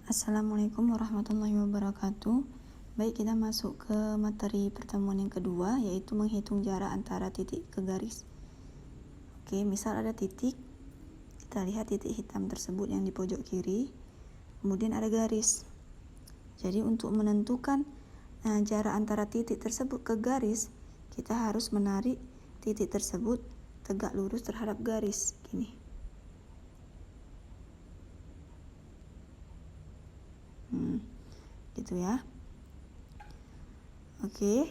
Assalamualaikum warahmatullahi wabarakatuh. Baik, kita masuk ke materi pertemuan yang kedua, yaitu menghitung jarak antara titik ke garis. Oke, misal ada titik, kita lihat titik hitam tersebut yang di pojok kiri, kemudian ada garis. Jadi untuk menentukan jarak antara titik tersebut ke garis, kita harus menarik titik tersebut tegak lurus terhadap garis, gini. Gitu ya. Oke,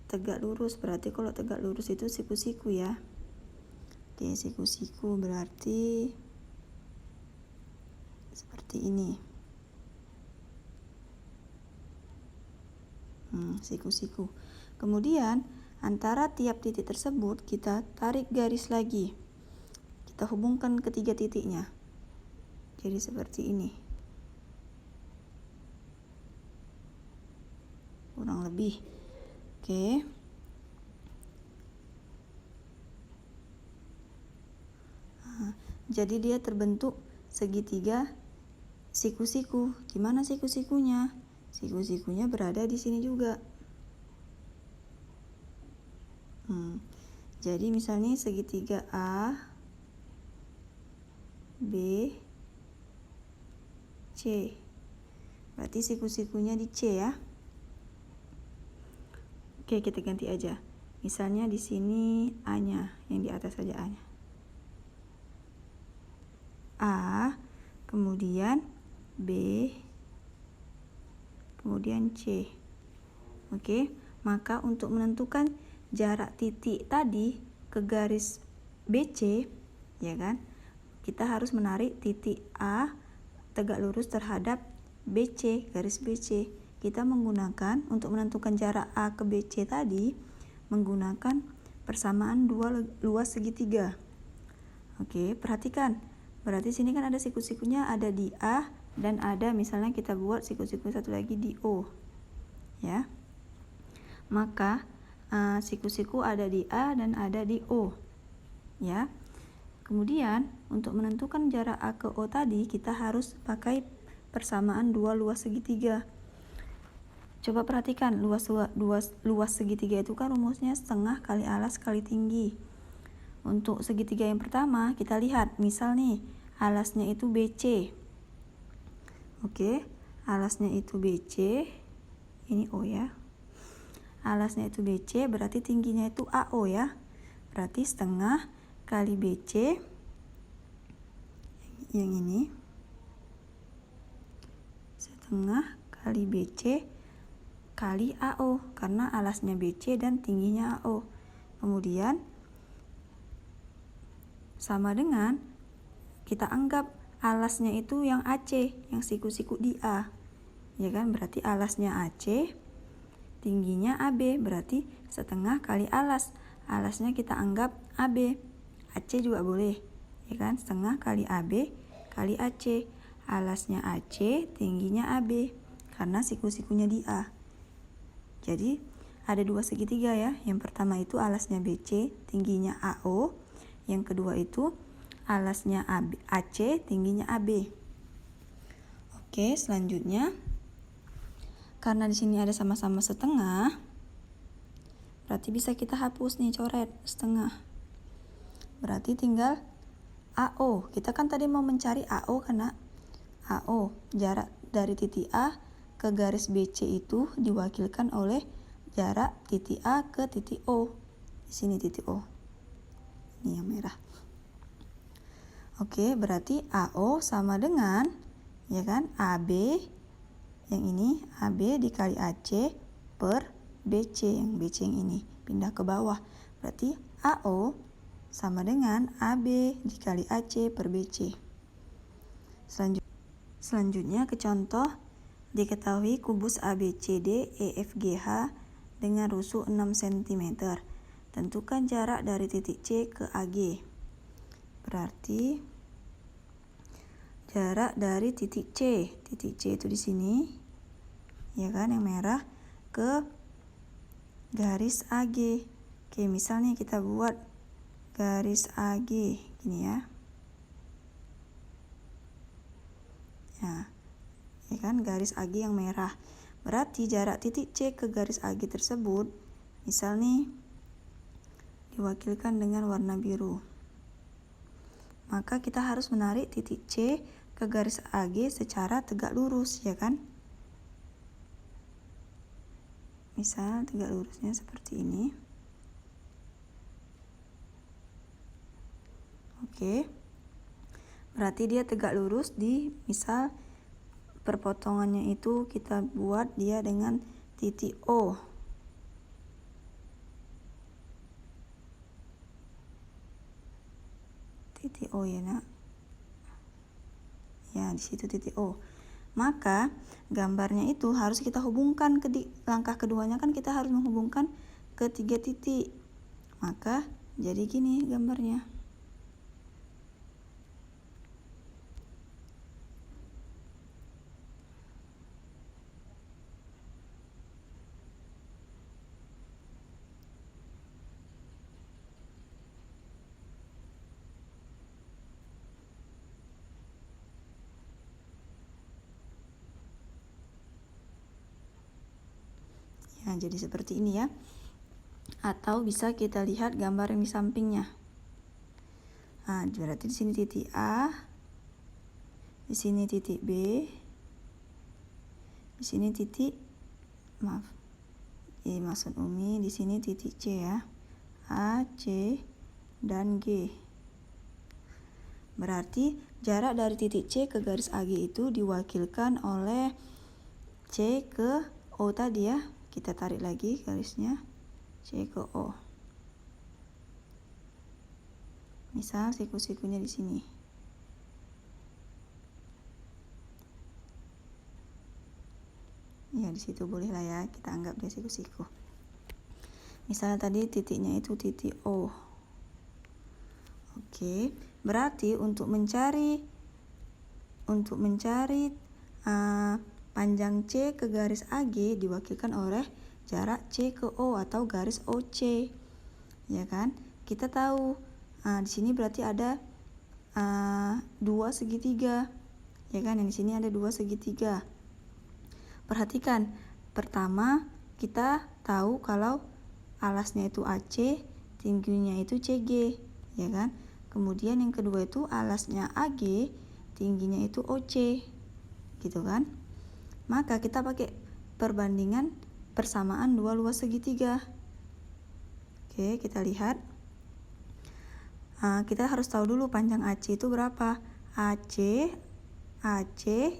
tegak lurus berarti kalau tegak lurus itu siku-siku ya. Oke, siku-siku berarti seperti ini. Siku-siku. Kemudian antara tiap titik tersebut kita tarik garis lagi. Kita hubungkan ketiga titiknya. Jadi seperti ini. Kurang lebih. Oke. Jadi dia terbentuk segitiga siku-siku. Di mana siku-sikunya? Siku-sikunya berada di sini juga. Jadi misalnya segitiga A, B, C. Berarti siku-sikunya di C ya. Oke, kita ganti aja. Misalnya di sini A-nya, yang di atas saja A-nya. A, kemudian B, kemudian C. Oke, maka untuk menentukan jarak titik tadi ke garis BC, ya kan? Kita harus menarik titik A tegak lurus terhadap BC, garis BC. Kita menggunakan untuk menentukan jarak A ke BC tadi menggunakan persamaan dua luas segitiga. Oke, perhatikan. Berarti sini kan ada siku-sikunya ada di A dan ada misalnya kita buat siku-siku satu lagi di O. Ya. Maka siku-siku ada di A dan ada di O. Ya. Kemudian untuk menentukan jarak A ke O tadi kita harus pakai persamaan dua luas segitiga. Coba perhatikan luas segitiga itu kan rumusnya setengah kali alas kali tinggi. Untuk segitiga yang pertama kita lihat misal nih alasnya itu BC. Oke, alasnya itu BC. Ini O ya. Alasnya itu BC berarti tingginya itu AO ya. Berarti setengah kali BC yang ini. Setengah kali BC kali AO karena alasnya BC dan tingginya AO. Kemudian sama dengan kita anggap alasnya itu yang AC, yang siku-siku di A. Ya kan? Berarti alasnya AC, tingginya AB, berarti setengah kali alas. Alasnya kita anggap AB. AC juga boleh. Ya kan? Setengah kali AB kali AC. Alasnya AC, tingginya AB karena siku-sikunya di A. Jadi ada dua segitiga ya. Yang pertama itu alasnya BC, tingginya AO. Yang kedua itu alasnya AC, tingginya AB. Oke, selanjutnya karena di sini ada sama-sama setengah, berarti bisa kita hapus nih coret setengah. Berarti tinggal AO. Kita kan tadi mau mencari AO karena AO jarak dari titik A ke garis BC itu diwakilkan oleh jarak titik A ke titik O. Di sini titik O. Ini yang merah. Oke, berarti AO sama dengan ya kan AB yang ini AB dikali AC per BC yang BC yang ini pindah ke bawah. Berarti AO sama dengan AB dikali AC per BC. Selanjutnya ke contoh. Diketahui kubus ABCD EFGH dengan rusuk 6 cm. Tentukan jarak dari titik C ke AG. Berarti jarak dari titik C. Titik C itu di sini. Ya kan yang merah ke garis AG. Oke, misalnya kita buat garis AG gini ya. Nah, kan, garis AG yang merah. Berarti jarak titik C ke garis AG tersebut, misal nih, diwakilkan dengan warna biru. Maka kita harus menarik titik C ke garis AG secara tegak lurus, ya kan? Misal tegak lurusnya seperti ini. Oke. Berarti dia tegak lurus di, misal perpotongannya itu kita buat dia dengan titik O. Titik O ya nak. Ya, di situ titik O. Maka gambarnya itu harus kita hubungkan ke langkah keduanya, kan kita harus menghubungkan ke 3 titik. Maka jadi gini gambarnya. Nah, jadi seperti ini ya. Atau bisa kita lihat gambar yang di sampingnya. Nah, berarti di sini titik A, di sini titik B, di sini titik, maksud Umi di sini titik C ya. A, C, dan G. Berarti jarak dari titik C ke garis AG itu diwakilkan oleh C ke O tadi ya. Kita tarik lagi garisnya C ke O. Misal siku-sikunya di sini. Ya, di situ boleh lah ya, kita anggap dia siku-siku. Misal tadi titiknya itu titik O. Oke, berarti untuk mencari panjang C ke garis AG diwakilkan oleh jarak C ke O atau garis OC. Ya kan? Kita tahu di sini berarti ada 2 segitiga. Ya kan? Yang di sini ada 2 segitiga. Perhatikan, pertama kita tahu kalau alasnya itu AC, tingginya itu CG, ya kan? Kemudian yang kedua itu alasnya AG, tingginya itu OC. Gitu kan? Maka kita pakai perbandingan persamaan dua luas segitiga. Oke, kita lihat. Kita harus tahu dulu panjang AC itu berapa. AC,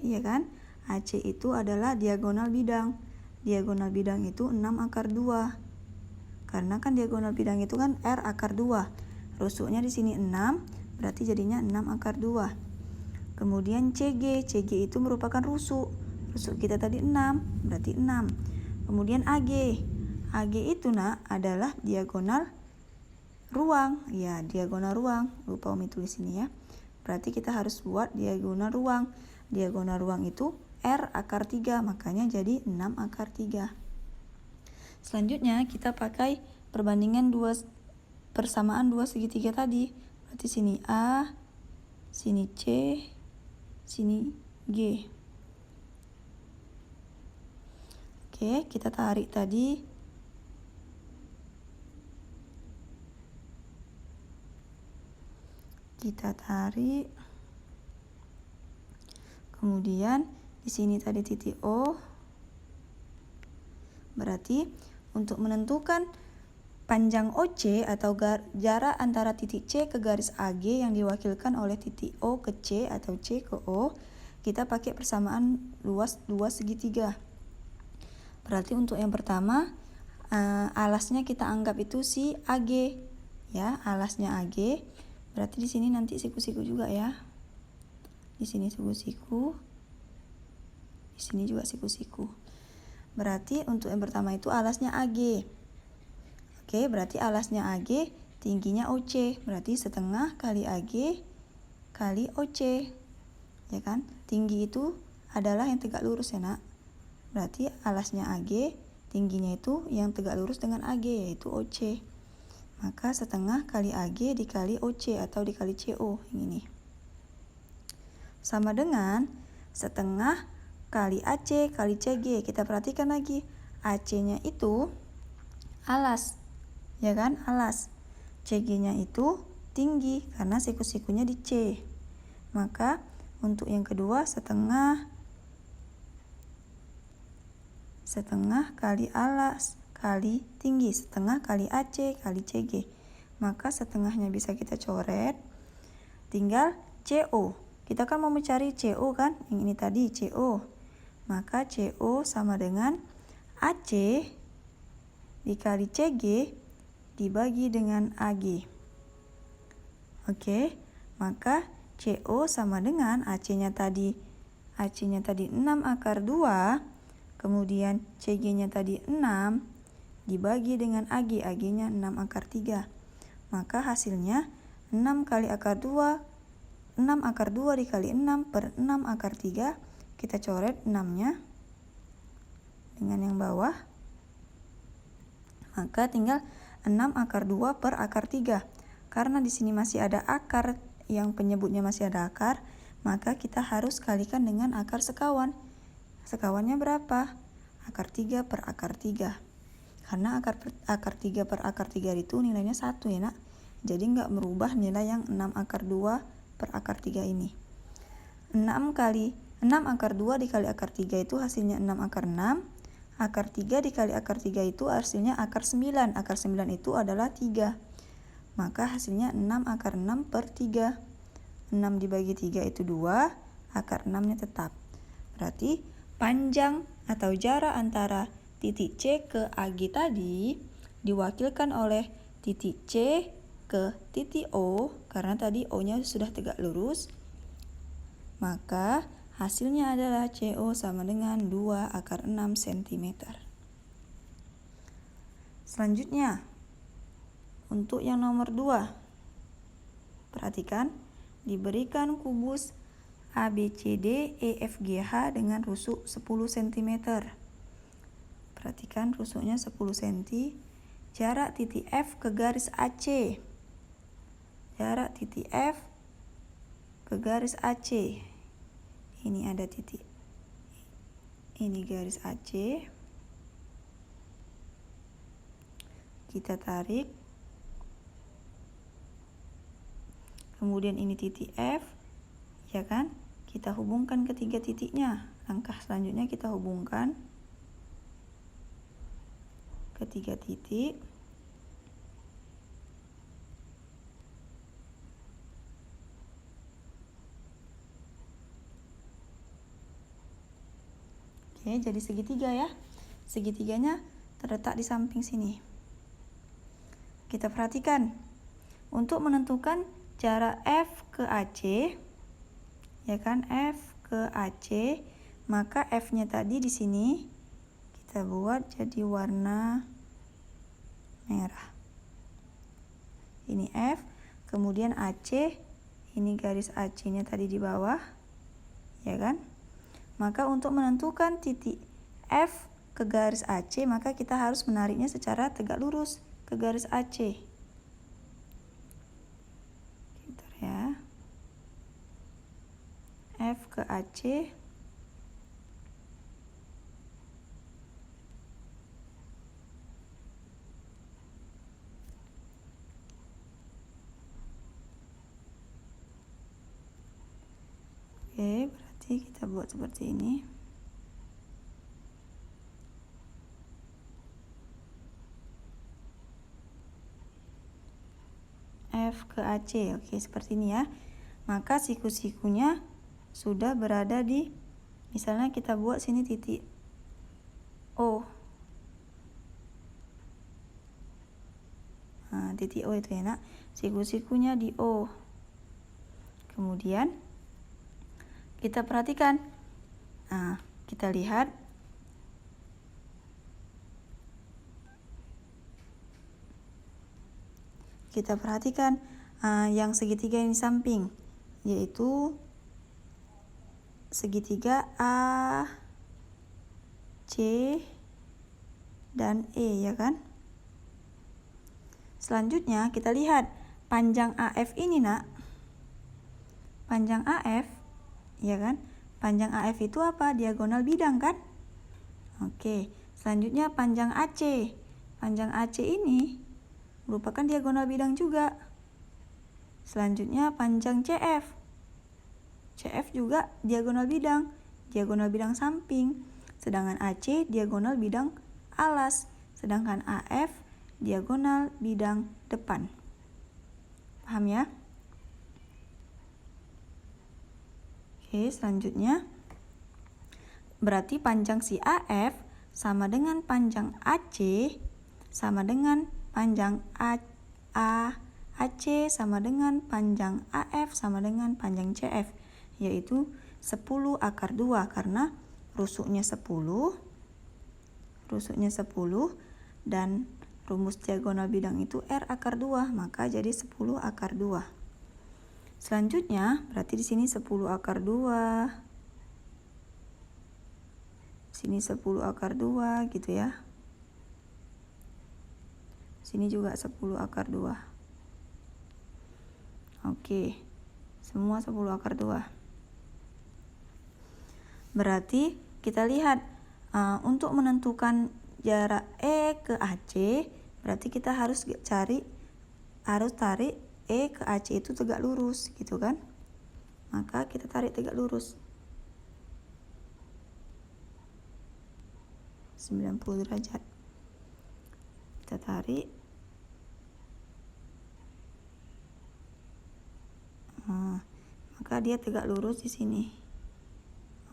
ya kan? AC itu adalah diagonal bidang. Diagonal bidang itu 6 akar 2. Karena kan diagonal bidang itu kan R akar 2. Rusuknya di sini 6, berarti jadinya 6 akar 2. Kemudian CG itu merupakan rusuk. Rusuk kita tadi 6, berarti 6. Kemudian AG itu adalah diagonal ruang. Ya, diagonal ruang. Lupa Umi tulis sini ya. Berarti kita harus buat diagonal ruang. Diagonal ruang itu R akar 3, makanya jadi 6 akar 3. Selanjutnya kita pakai perbandingan persamaan 2 segitiga tadi. Berarti sini A, sini C, sini G. Oke, kita tarik tadi. Kita tarik. Kemudian di sini tadi titik O. Berarti untuk menentukan panjang OC atau jarak antara titik C ke garis AG yang diwakilkan oleh titik O ke C atau C ke O, kita pakai persamaan luas 2 segitiga. Berarti untuk yang pertama, alasnya kita anggap itu si AG. Ya, alasnya AG. Berarti di sini nanti siku-siku juga ya. Di sini siku-siku. Di sini juga siku-siku. Berarti untuk yang pertama itu alasnya AG. Oke, berarti alasnya AG, tingginya OC. Berarti setengah kali AG kali OC. Ya kan? Tinggi itu adalah yang tegak lurus ya, Nak. Berarti alasnya AG, tingginya itu yang tegak lurus dengan AG, yaitu OC. Maka setengah kali AG dikali OC atau dikali CO yang ini. Sama dengan setengah kali AC kali CG. Kita perhatikan lagi, AC-nya itu alas, ya kan, alas. CG-nya itu tinggi karena siku-sikunya di C. Maka untuk yang kedua setengah kali alas kali tinggi, setengah kali AC kali CG. Maka setengahnya bisa kita coret. Tinggal CO. Kita kan mau mencari CO kan? Yang ini tadi CO. Maka CO sama dengan AC dikali CG dibagi dengan AG. Oke, maka CO sama dengan AC-nya tadi 6 akar 2, kemudian CG-nya tadi 6 dibagi dengan AG, AG-nya 6 akar 3. Maka hasilnya 6 kali akar 2, 6 akar 2 dikali 6 per 6 akar 3. Kita coret 6-nya dengan yang bawah. Maka tinggal 6 akar 2 per akar 3. Karena di sini masih ada akar, yang penyebutnya masih ada akar, maka kita harus kalikan dengan akar sekawan. Sekawannya berapa? Akar 3 per akar 3. Karena akar 3 per akar 3 itu nilainya 1 ya nak. Jadi nggak merubah nilai yang 6 akar 2 per akar 3 ini. 6 akar 2 dikali akar 3 itu hasilnya 6 akar 6. Akar 3 dikali akar 3 itu hasilnya akar 9. Akar 9 itu adalah 3. Maka hasilnya 6 akar 6 per 3. 6 dibagi 3 itu 2. Akar 6-nya tetap. Berarti panjang atau jarak antara titik C ke AG tadi diwakilkan oleh titik C ke titik O. Karena tadi O-nya sudah tegak lurus. Maka hasilnya adalah CO sama dengan 2 akar 6 cm. Selanjutnya, untuk yang nomor 2. Perhatikan, diberikan kubus ABCD EFGH dengan rusuk 10 cm. Perhatikan rusuknya 10 cm. Jarak titik F ke garis AC. Jarak titik F ke garis AC. Ini ada titik. Ini garis AC. Kita tarik. Kemudian ini titik F, ya kan? Kita hubungkan ketiga titiknya. Langkah selanjutnya kita hubungkan ketiga titik. Oke, jadi segitiga ya. Segitiganya terletak di samping sini. Kita perhatikan. Untuk menentukan jarak F ke AC, ya kan, F ke AC, maka F-nya tadi di sini kita buat jadi warna merah. Ini F, kemudian AC, ini garis AC-nya tadi di bawah, ya kan? Maka untuk menentukan titik F ke garis AC, maka kita harus menariknya secara tegak lurus ke garis AC. Ya, F ke AC. Oke, berarti kita buat seperti ini. F ke AC. Oke, seperti ini ya. Maka siku-sikunya sudah berada di, misalnya kita buat sini titik O. Nah, titik O itu ya nak. Siku-sikunya di O. Kemudian kita perhatikan. Nah, kita lihat. Kita perhatikan yang segitiga yang di samping, yaitu segitiga A, C, dan E, ya kan? Selanjutnya kita lihat panjang AF ini nak. Panjang AF, ya kan? Panjang AF itu apa? Diagonal bidang kan? Oke, selanjutnya panjang AC. Panjang AC ini merupakan diagonal bidang juga. Selanjutnya panjang CF. CF juga diagonal bidang samping. Sedangkan AC diagonal bidang alas. Sedangkan AF diagonal bidang depan. Paham ya? Oke, selanjutnya berarti panjang si AF sama dengan panjang AC sama dengan panjang AC sama dengan panjang AF sama dengan panjang CF, yaitu 10 akar 2 karena rusuknya 10 dan rumus diagonal bidang itu R akar 2, maka jadi 10 akar 2. Selanjutnya, berarti di sini 10 akar 2. Sini 10 akar 2 gitu ya. Sini juga 10 akar 2. Oke. Semua 10 akar 2. Berarti kita lihat untuk menentukan jarak E ke AC, berarti kita harus tarik E ke AC itu tegak lurus gitu kan. Maka kita tarik tegak lurus 90 derajat. Kita tarik. Maka dia tegak lurus di sini.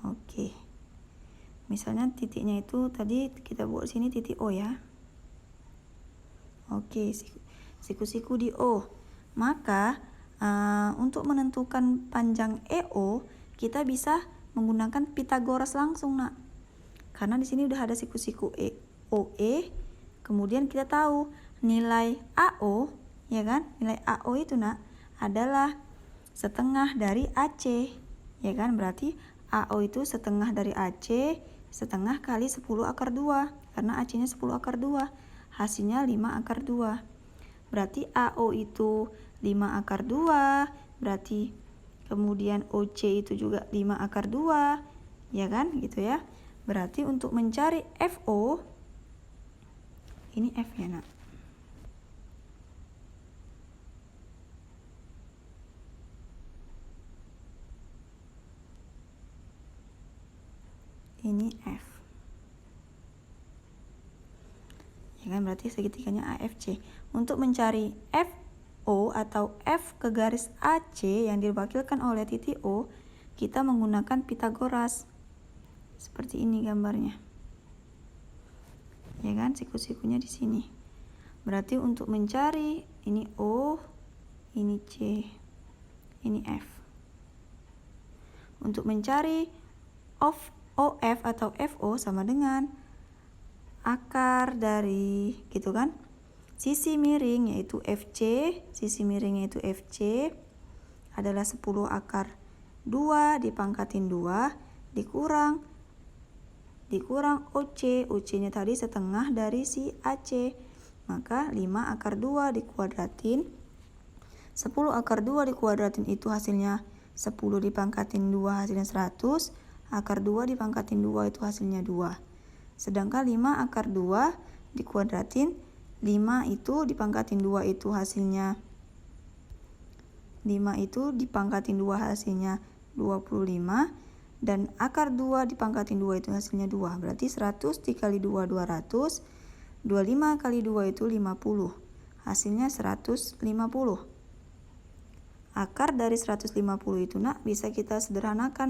Oke. Misalnya titiknya itu tadi kita buat sini titik O ya. Oke, siku-siku di O. Maka untuk menentukan panjang EO kita bisa menggunakan Pitagoras langsung, Nak. Karena di sini udah ada siku-siku OE. Kemudian kita tahu nilai AO, ya kan? Nilai AO itu, Nak, adalah setengah dari AC, ya kan? Berarti AO itu setengah dari AC, setengah kali 10 akar 2. Karena AC-nya 10 akar 2. Hasilnya 5 akar 2. Berarti AO itu 5 akar 2. Berarti kemudian OC itu juga 5 akar 2. Ya kan? Gitu ya. Berarti untuk mencari FO, ini F ya, Nak. Ini F. Ya kan, berarti segitiganya AFC. Untuk mencari FO atau F ke garis AC yang diwakilkan oleh titik O, kita menggunakan Pitagoras. Seperti ini gambarnya. Ya kan, siku-sikunya di sini. Berarti untuk mencari ini O, ini C, ini F. Untuk mencari OF atau FO sama dengan akar dari gitu kan sisi miring yaitu FC, sisi miringnya itu FC adalah 10 akar 2 dipangkatin 2 dikurang OC. OC-nya tadi setengah dari si AC. Maka 5 akar 2 dikuadratin. 10 akar 2 dikuadratin itu hasilnya 10 dipangkatin 2 hasilnya 100. Akar 2 dipangkatin 2 itu hasilnya 2. Sedangkan 5 akar 2 dikuadratin 5 itu dipangkatin 2 itu hasilnya 5 itu dipangkatin 2 hasilnya 25. Dan akar 2 dipangkatin 2 itu hasilnya 2. Berarti 100 dikali 2, 200. 25 kali 2 itu 50. Hasilnya 150. Akar dari 150 itu, Nak, bisa kita sederhanakan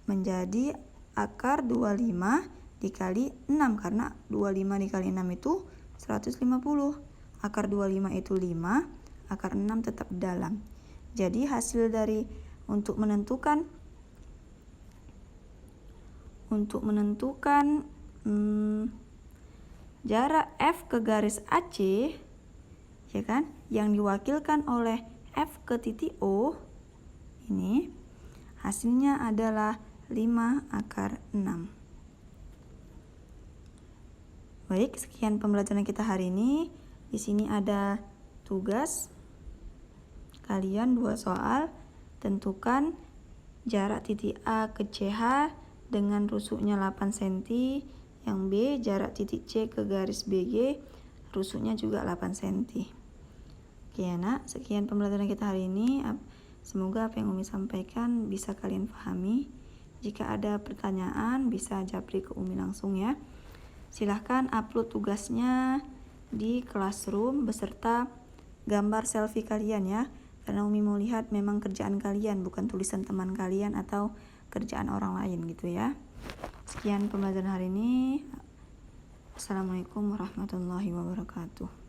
menjadi akar 25 dikali 6. Karena 25 dikali 6 itu 150. Akar 25 itu 5. Akar 6 tetap dalam. Jadi hasil dari untuk menentukan jarak F ke garis AC, ya kan, yang diwakilkan oleh F ke titik O ini hasilnya adalah 5 akar 6. Baik, sekian pembelajaran kita hari ini. Di sini ada tugas kalian 2 soal. Tentukan jarak titik A ke CH dengan rusuknya 8 cm. Yang B, jarak titik C ke garis BG, rusuknya juga 8 cm. Oke anak, sekian pembelajaran kita hari ini. Semoga apa yang Umi sampaikan bisa kalian pahami. Jika ada pertanyaan bisa japri ke Umi langsung ya. Silahkan upload tugasnya di Classroom beserta gambar selfie kalian ya. Karena Umi mau lihat memang kerjaan kalian, bukan tulisan teman kalian atau kerjaan orang lain gitu ya. Sekian pembelajaran hari ini. Assalamualaikum warahmatullahi wabarakatuh.